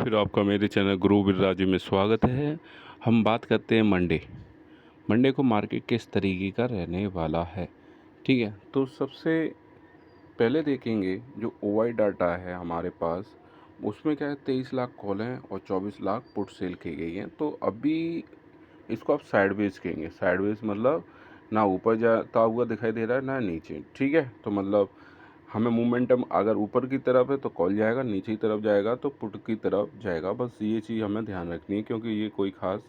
फिर आपका मेरे चैनल गुरु बिरराजी में स्वागत है। हम बात करते हैं मंडे को मार्केट किस तरीके का रहने वाला है। ठीक है, तो सबसे पहले देखेंगे जो ओवाई डाटा है हमारे पास, उसमें क्या है 23 लाख कॉल हैं और 24 लाख पुट सेल की गई हैं। तो अभी इसको आप साइडवेज कहेंगे। साइडवेज मतलब ना ऊपर जाता हुआ दिखाई दे रहा है ना नीचे। ठीक है, तो मतलब हमें मोमेंटम अगर ऊपर की तरफ है तो कॉल जाएगा, नीचे की तरफ जाएगा तो पुट की तरफ जाएगा। बस ये चीज़ हमें ध्यान रखनी है, क्योंकि ये कोई ख़ास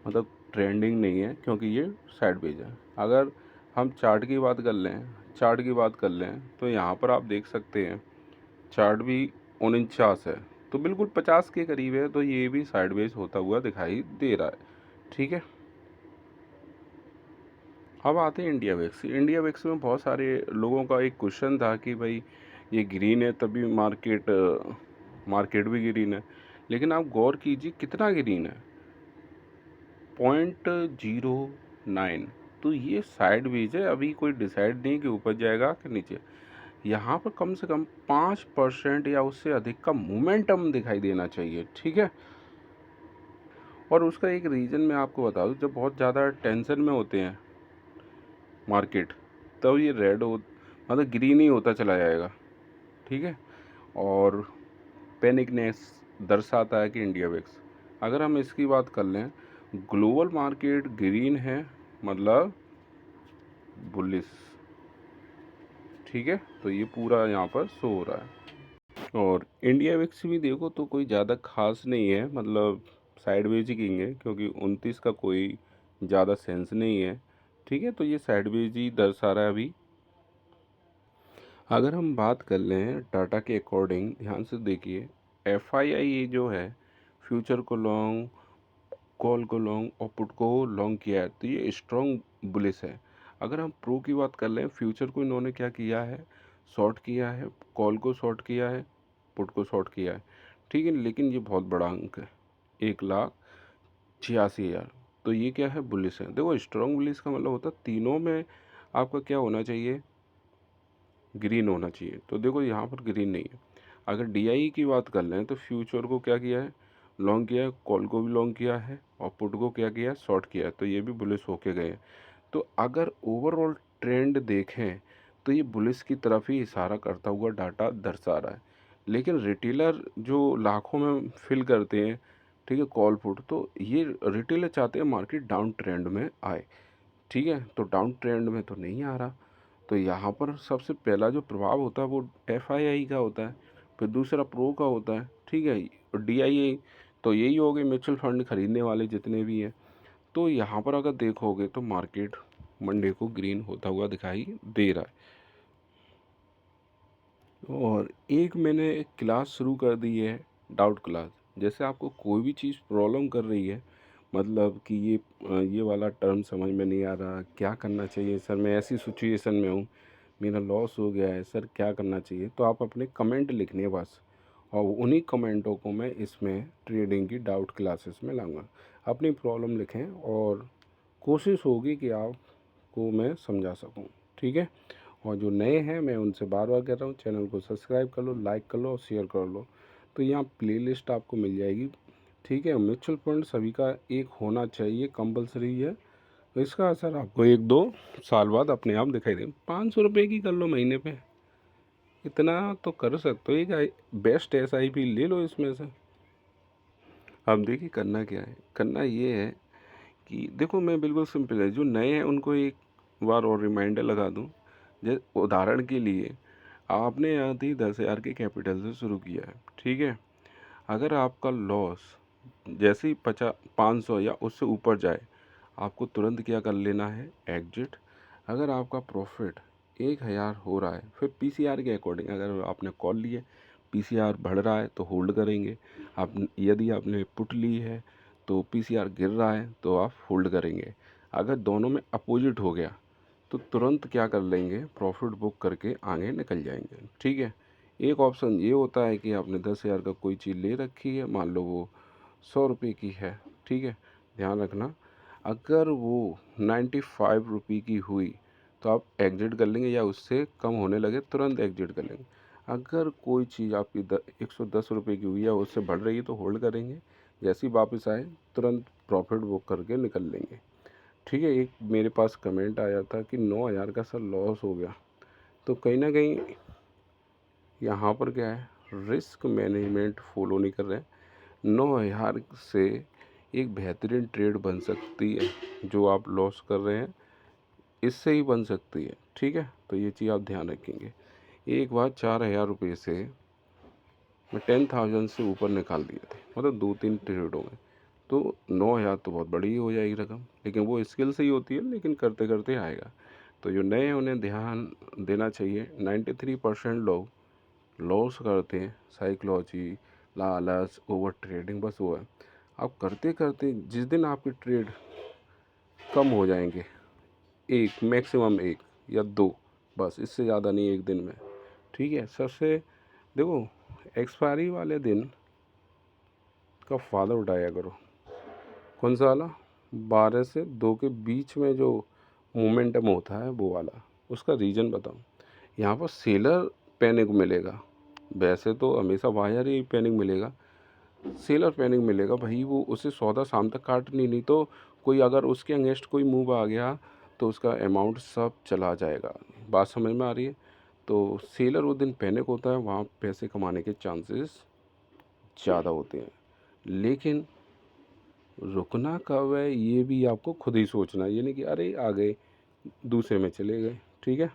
मतलब ट्रेंडिंग नहीं है, क्योंकि ये साइडवेज है। अगर हम चार्ट की बात कर लें तो यहाँ पर आप देख सकते हैं चार्ट भी 49 है, तो बिल्कुल 50 के करीब है। तो ये भी साइडवेज होता हुआ दिखाई दे रहा है। ठीक है, अब आते हैं इंडिया वेक्स में बहुत सारे लोगों का एक क्वेश्चन था कि भाई ये ग्रीन है तभी मार्केट भी ग्रीन है। लेकिन आप गौर कीजिए कितना ग्रीन है, 0.09। तो ये साइडवेज है, अभी कोई डिसाइड नहीं कि ऊपर जाएगा कि नीचे। यहाँ पर कम से कम 5% या उससे अधिक का मोमेंटम दिखाई देना चाहिए। ठीक है, और उसका एक रीज़न मैं आपको बता दूँ, जब बहुत ज़्यादा टेंशन में होते हैं मार्केट, तब ये रेड हो मतलब ग्रीन ही होता चला जाएगा। ठीक है, और पैनिकनेस दर्शाता है कि इंडिया वेक्स। अगर हम इसकी बात कर लें, ग्लोबल मार्केट ग्रीन है मतलब बुलिश। ठीक है, तो ये पूरा यहाँ पर शो हो रहा है। और इंडिया वेक्स भी देखो तो कोई ज़्यादा खास नहीं है, मतलब साइडवेज ही किंग है, क्योंकि 29 का कोई ज़्यादा सेंस नहीं है। ठीक है, तो ये साइडवेज ही दर्शा रहा है अभी। अगर हम बात कर लें टाटा के अकॉर्डिंग, ध्यान से देखिए, FII जो है फ्यूचर को लॉन्ग, कॉल को लॉन्ग और पुट को लॉन्ग किया है, तो ये स्ट्रॉन्ग बुलिश है। अगर हम प्रो की बात कर लें, फ्यूचर को इन्होंने क्या किया है, शॉर्ट किया है, कॉल को शॉर्ट किया है, पुट को शॉर्ट किया है। ठीक है, लेकिन ये बहुत बड़ा अंक है, 1,86,000। तो ये क्या है, बुलिश है। देखो स्ट्रॉन्ग बुलिश का मतलब होता है तीनों में आपका क्या होना चाहिए, ग्रीन होना चाहिए। तो देखो यहाँ पर ग्रीन नहीं है। अगर DI की बात कर लें तो फ्यूचर को क्या किया है, लॉन्ग किया है, कॉल को भी लॉन्ग किया है और पुट को क्या किया है, शॉर्ट किया है। तो ये भी बुलिश होके गए हैं। तो अगर ओवरऑल ट्रेंड देखें तो ये बुलिश की तरफ ही इशारा करता हुआ डाटा दर्शा रहा है। लेकिन रिटेलर जो लाखों में फिल करते हैं, ठीक है, कॉल पुट, तो ये रिटेलर चाहते हैं मार्केट डाउन ट्रेंड में आए। ठीक है, तो डाउन ट्रेंड में तो नहीं आ रहा। तो यहाँ पर सबसे पहला जो प्रभाव होता है वो FII का होता है, फिर दूसरा प्रो का होता है। ठीक है, और DIA, तो यही हो गए म्यूचुअल फंड खरीदने वाले जितने भी हैं। तो यहाँ पर अगर देखोगे तो मार्केट मंडे को ग्रीन होता हुआ दिखाई दे रहा है। और एक मैंने क्लास शुरू कर दी है, डाउट क्लास। जैसे आपको कोई भी चीज़ प्रॉब्लम कर रही है, मतलब कि ये वाला टर्म समझ में नहीं आ रहा, क्या करना चाहिए सर, मैं ऐसी सिचुएशन में हूँ, मेरा लॉस हो गया है सर, क्या करना चाहिए, तो आप अपने कमेंट लिखने बस, और उन्हीं कमेंटों को मैं इसमें ट्रेडिंग की डाउट क्लासेस में लाऊंगा। अपनी प्रॉब्लम लिखें और कोशिश होगी कि आपको मैं समझा सकूं। ठीक है, और जो नए हैं मैं उनसे बार बार कह रहा हूँ, चैनल को सब्सक्राइब कर लो, लाइक कर लो और शेयर कर लो। तो यहाँ प्लेलिस्ट आपको मिल जाएगी। ठीक है, म्यूचुअल फंड सभी का एक होना चाहिए, कंपलसरी है। तो इसका असर आपको 1-2 साल बाद अपने आप दिखाई दे। 500 रुपये की कर लो महीने पे, इतना तो कर सकते हो। एक बेस्ट SIP ले लो इसमें से। अब देखिए करना क्या है, करना ये है कि देखो, मैं बिल्कुल सिंपल है, जो नए हैं उनको एक बार और रिमाइंडर लगा दूं। जैसे उदाहरण के लिए, आपने यहाँ थी 10,000 के कैपिटल से शुरू किया है। ठीक है, अगर आपका लॉस जैसे ही 500 या उससे ऊपर जाए, आपको तुरंत क्या कर लेना है, एग्जिट। अगर आपका प्रॉफिट 1,000 हो रहा है, फिर PCR के अकॉर्डिंग, अगर आपने कॉल लिए, PCR बढ़ रहा है तो होल्ड करेंगे। आप यदि आपने पुट ली है तो PCR गिर रहा है तो आप होल्ड करेंगे। अगर दोनों में अपोजिट हो गया तो तुरंत क्या कर लेंगे, प्रॉफिट बुक करके आगे निकल जाएंगे। ठीक है, एक ऑप्शन ये होता है कि आपने 10,000 का कोई चीज़ ले रखी है, मान लो वो 100 रुपये की है। ठीक है, ध्यान रखना, अगर वो 95 रुपये की हुई तो आप एग्जिट कर लेंगे, या उससे कम होने लगे तुरंत एग्जिट कर लेंगे। अगर कोई चीज़ आपकी 110 रुपये की हुई है उससे बढ़ रही है तो होल्ड करेंगे, जैसे ही वापस आए तुरंत प्रॉफिट बुक करके निकल लेंगे। ठीक है, एक मेरे पास कमेंट आया था कि 9,000 का सर लॉस हो गया, तो कहीं ना कहीं यहाँ पर क्या है, रिस्क मैनेजमेंट फॉलो नहीं कर रहे हैं। 9,000 से एक बेहतरीन ट्रेड बन सकती है, जो आप लॉस कर रहे हैं इससे ही बन सकती है। ठीक है, तो ये चीज़ आप ध्यान रखेंगे। एक बार 4,000 रुपये से मैं 10,000 से ऊपर निकाल दिए थे, मतलब 2-3 ट्रेडों में। तो 9,000 तो बहुत बड़ी हो जाएगी रकम, लेकिन वो स्किल से ही होती है, लेकिन करते करते आएगा। तो जो नए हैं उन्हें ध्यान देना चाहिए। 93% लोग लॉस करते हैं, साइकोलॉजी, लालच, ओवर ट्रेडिंग, बस वो है। आप करते करते जिस दिन आपके ट्रेड कम हो जाएंगे, एक मैक्सिमम एक या दो, बस इससे ज़्यादा नहीं एक दिन में। ठीक है, सबसे देखो, एक्सपायरी वाले दिन का फ़ायदा उठाया करो। कौन सा वाला? 12 से 2 के बीच में जो मोमेंटम होता है वो वाला। उसका रीज़न बताऊँ, यहाँ पर सेलर पैनिक मिलेगा, वैसे तो हमेशा बायर ही पैनिक मिलेगा, सेलर पैनिक मिलेगा भाई। वो उसे सौदा शाम तक काटनी, नहीं तो कोई अगर उसके अगेंस्ट कोई मूव आ गया तो उसका अमाउंट सब चला जाएगा। बात समझ में आ रही है? तो सेलर वो दिन पैनिक होता है, वहाँ पैसे कमाने के चांसेस ज़्यादा होते हैं। लेकिन रुकना कब है ये भी आपको खुद ही सोचना है, ये नहीं कि अरे आ गए दूसरे में चले गए। ठीक है,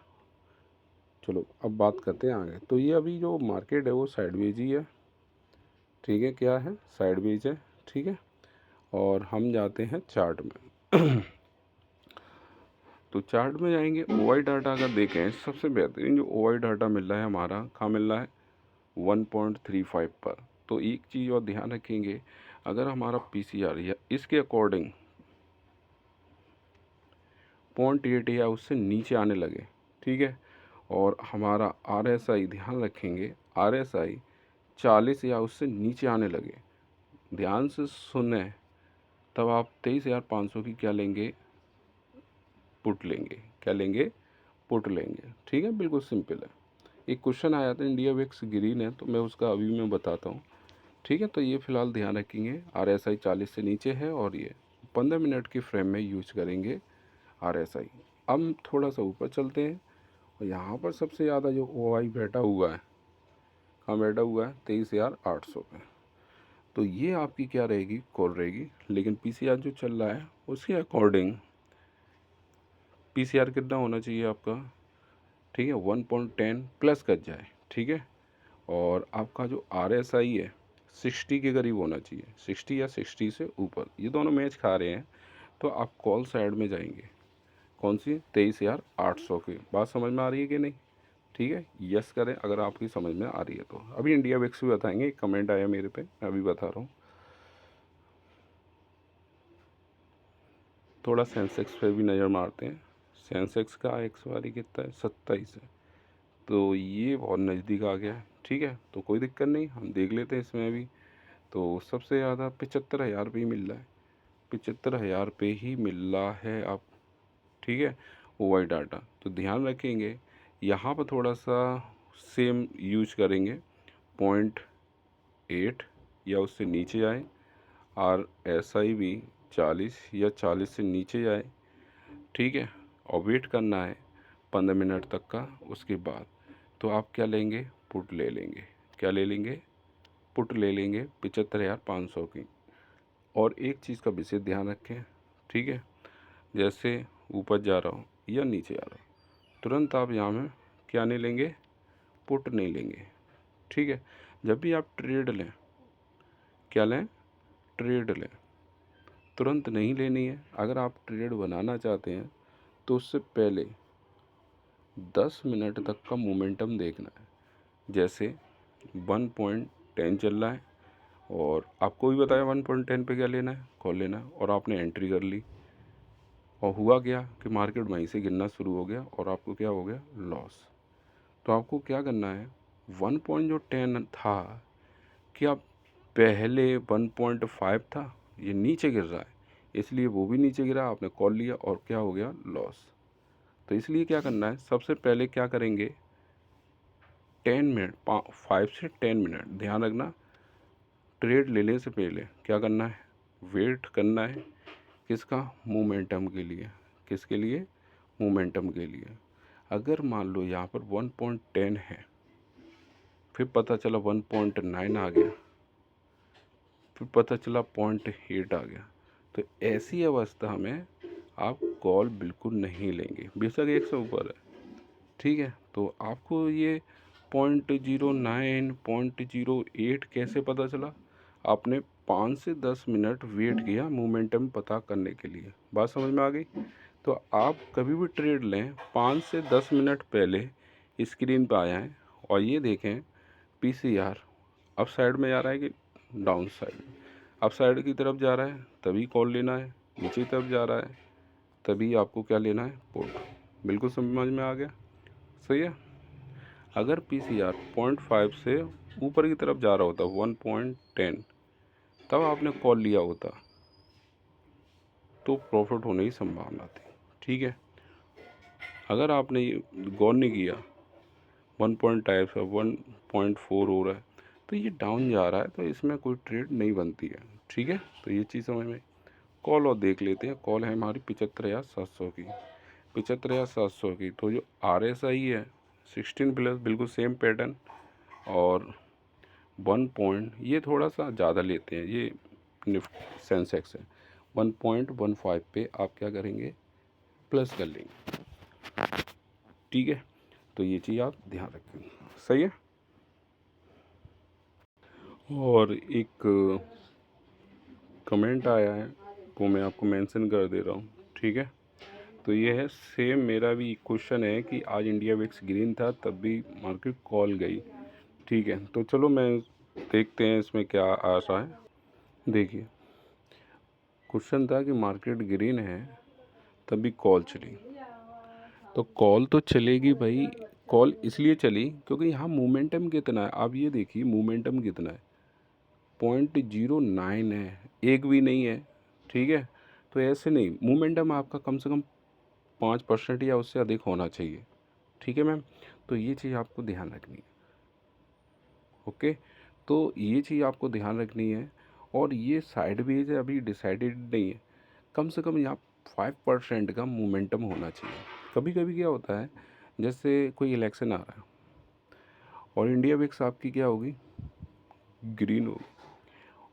चलो अब बात करते हैं आगे। तो ये अभी जो मार्केट है वो साइडवेज ही है। ठीक है, क्या है? साइडवेज है। ठीक है, और हम जाते हैं चार्ट में। तो चार्ट में जाएंगे, ओआई डाटा अगर देखें, सबसे बेहतरीन जो ओआई डाटा मिल रहा है हमारा, कहाँ मिल रहा है? 1.35 पर। तो एक चीज़ और ध्यान रखेंगे, अगर हमारा पीसीआर या इसके अकॉर्डिंग 0.8 या उससे नीचे आने लगे, ठीक है, और हमारा आरएसआई ध्यान रखेंगे, आरएसआई 40 या उससे नीचे आने लगे, ध्यान से सुने, तब आप 23,500 की क्या लेंगे? पुट लेंगे। क्या लेंगे? पुट लेंगे। ठीक है, बिल्कुल सिंपल है। एक क्वेश्चन आया था, इंडिया वेक्स ग्रीन है, तो मैं उसका अभी मैं बताता हूँ। ठीक है, तो ये फिलहाल ध्यान रखेंगे, आरएसआई 40 से नीचे है, और ये 15 मिनट के फ्रेम में यूज करेंगे आरएसआई। अब थोड़ा सा ऊपर चलते हैं, और यहाँ पर सबसे ज़्यादा जो ओआई बैठा हुआ है, कहाँ बैठा हुआ है? 23,800 पे। तो ये आपकी क्या रहेगी? कॉल रहेगी। लेकिन पीसीआर जो चल रहा है उसके अकॉर्डिंग पीसीआर कितना होना चाहिए आपका? ठीक है, 1.10 प्लस कर जाए। ठीक है, और आपका जो आरएसआई है 60 के करीब होना चाहिए, 60 या 60 से ऊपर, ये दोनों मैच खा रहे हैं, तो आप कॉल साइड में जाएंगे। कौन सी? 23,800 की। बात समझ में आ रही है कि नहीं? ठीक है, यस करें अगर आपकी समझ में आ रही है तो। अभी इंडिया वेक्स भी बताएंगे, एक कमेंट आया मेरे पे, मैं अभी बता रहा हूँ। थोड़ा सेंसेक्स पे भी नज़र मारते हैं। सेंसेक्स का एक्सपायरी कितना है? 27 है, तो ये बहुत नज़दीक आ गया है। ठीक है, तो कोई दिक्कत नहीं, हम देख लेते हैं इसमें भी। तो सबसे ज़्यादा 75,000 पे ही मिल रहा है, 75,000 पे ही मिल रहा है अब। ठीक है, ओवाई डाटा तो ध्यान रखेंगे, यहाँ पर थोड़ा सा सेम यूज करेंगे, 0.8 या उससे नीचे जाए, आर एस आई भी 40 या 40 से नीचे जाए। ठीक है, और वेट करना है 15 मिनट तक का। उसके बाद तो आप क्या लेंगे? पुट ले लेंगे। क्या ले लेंगे? पुट ले लेंगे 75,500 की। और एक चीज़ का विशेष ध्यान रखें, ठीक है, जैसे ऊपर जा रहा हो या नीचे आ रहा हो, तुरंत आप यहाँ में क्या नहीं लेंगे? पुट नहीं लेंगे। ठीक है, जब भी आप ट्रेड लें, क्या लें? ट्रेड लें, तुरंत नहीं लेनी है। अगर आप ट्रेड बनाना चाहते हैं तो उससे पहले 10 मिनट तक का मोमेंटम देखना है। जैसे 1.10 चल रहा है, और आपको भी बताया 1.10 पे क्या लेना है? कॉल लेना है, और आपने एंट्री कर ली, और हुआ क्या कि मार्केट वहीं से गिरना शुरू हो गया, और आपको क्या हो गया? लॉस। तो आपको क्या करना है? 1.10 था, क्या पहले 1.5 था, ये नीचे गिर रहा है, इसलिए वो भी नीचे गिरा, आपने कॉल लिया, और क्या हो गया? लॉस। तो इसलिए क्या करना है, सबसे पहले क्या करेंगे? 10 मिनट 5 से 10 मिनट ध्यान रखना, ट्रेड लेने से पहले क्या करना है, वेट करना है किसका, मोमेंटम के लिए। किसके लिए, मोमेंटम के लिए। अगर मान लो यहाँ पर 1.10 है, फिर पता चला 1.9 आ गया, फिर पता चला 0.8 आ गया, तो ऐसी अवस्था में आप कॉल बिल्कुल नहीं लेंगे, बेशक 100 ऊपर है, ठीक है। तो आपको ये 0.09 0.08 कैसे पता चला, आपने 5 से 10 मिनट वेट किया मोमेंटम पता करने के लिए। बात समझ में आ गई। तो आप कभी भी ट्रेड लें 5 से 10 मिनट पहले स्क्रीन पर आ जाएं और ये देखें पीसीआर अप साइड में जा रहा है कि डाउन साइड में। अप साइड की तरफ जा रहा है तभी कॉल लेना है, नीचे की तरफ जा रहा है तभी आपको क्या लेना है, पुट। बिल्कुल समझ में आ गया, सही है। अगर पीसीआर 0.5 से ऊपर की तरफ जा रहा होता 1.10, तब आपने कॉल लिया होता तो प्रॉफिट होने की संभावना थी, ठीक है। अगर आपने ये गौर नहीं किया 1.5 से 1.4 हो रहा है तो ये डाउन जा रहा है, तो इसमें कोई ट्रेड नहीं बनती है, ठीक है। तो ये चीज़ समझ में। कॉल और देख लेते हैं। कॉल है हमारी 75,700 की, 75,700 की। तो जो RSI है 16+ बिल्कुल सेम पैटर्न, और 1 पॉइंट ये थोड़ा सा ज़्यादा लेते हैं, ये निफ्ट सेंसेक्स है, 1.15 पे आप क्या करेंगे, प्लस कर लेंगे, ठीक है। तो ये चीज़ आप ध्यान रखेंगे, सही है। और एक कमेंट आया है वो मैं आपको मेंशन कर दे रहा हूँ, ठीक है। तो ये है सेम मेरा भी क्वेश्चन है कि आज इंडिया विक्स ग्रीन था तब भी मार्केट कॉल गई, ठीक है। तो चलो मैं देखते हैं इसमें क्या आ रहा है। देखिए क्वेश्चन था कि मार्केट ग्रीन है तभी कॉल चली, तो कॉल तो चलेगी भाई। कॉल इसलिए चली क्योंकि यहाँ मोमेंटम कितना है, आप ये देखिए मोमेंटम कितना है, 0.09 है, एक भी नहीं है, ठीक है। तो ऐसे नहीं, मोमेंटम आपका कम से कम 5% या उससे अधिक होना चाहिए, ठीक है मैम। तो ये चीज़ आपको ध्यान रखनी है, ओके। तो ये चीज़ आपको ध्यान रखनी है। और ये साइडवेज है, अभी डिसाइडेड नहीं है, कम से कम यहाँ 5% का मोमेंटम होना चाहिए। कभी कभी क्या होता है, जैसे कोई इलेक्शन आ रहा है और इंडिया विक्स आपकी क्या होगी, ग्रीन होगी,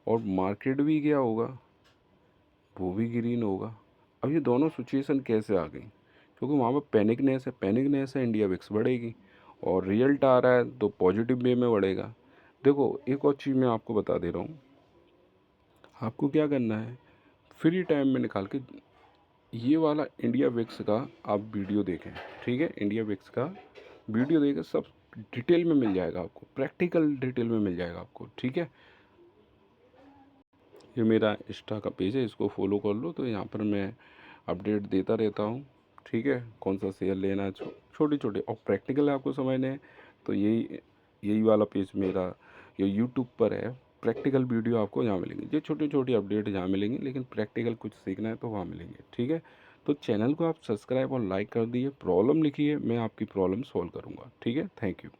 और मार्केट भी क्या होगा, वो भी ग्रीन होगा। अब ये दोनों सिचुएशन कैसे आ गई, क्योंकि वहाँ पर पैनिकनेस है, पैनिकनेस है, इंडिया विक्स बढ़ेगी, और रिजल्ट आ रहा है तो पॉजिटिव वे में बढ़ेगा। देखो एक और चीज़ मैं आपको बता दे रहा हूँ, आपको क्या करना है, फ्री टाइम में निकाल के ये वाला इंडिया विक्स का आप वीडियो देखें, ठीक है। इंडिया विक्स का वीडियो देखें, सब डिटेल में मिल जाएगा आपको, प्रैक्टिकल डिटेल में मिल जाएगा आपको, ठीक है। ये मेरा इंस्टा का पेज है, इसको फॉलो कर लो, तो यहाँ पर मैं अपडेट देता रहता हूँ, ठीक है। कौन सा शेयर लेना है, छोटे छोटे और प्रैक्टिकल आपको समझने हैं तो यही यही वाला पेज मेरा ये यूट्यूब पर है। प्रैक्टिकल वीडियो आपको यहाँ मिलेंगे, ये छोटी छोटी अपडेट यहाँ मिलेंगी, लेकिन प्रैक्टिकल कुछ सीखना है तो वहाँ मिलेंगे, ठीक है। तो चैनल को आप सब्सक्राइब और लाइक कर दिए, प्रॉब्लम लिखिए, मैं आपकी प्रॉब्लम सॉल्व करूँगा, ठीक है। Thank you.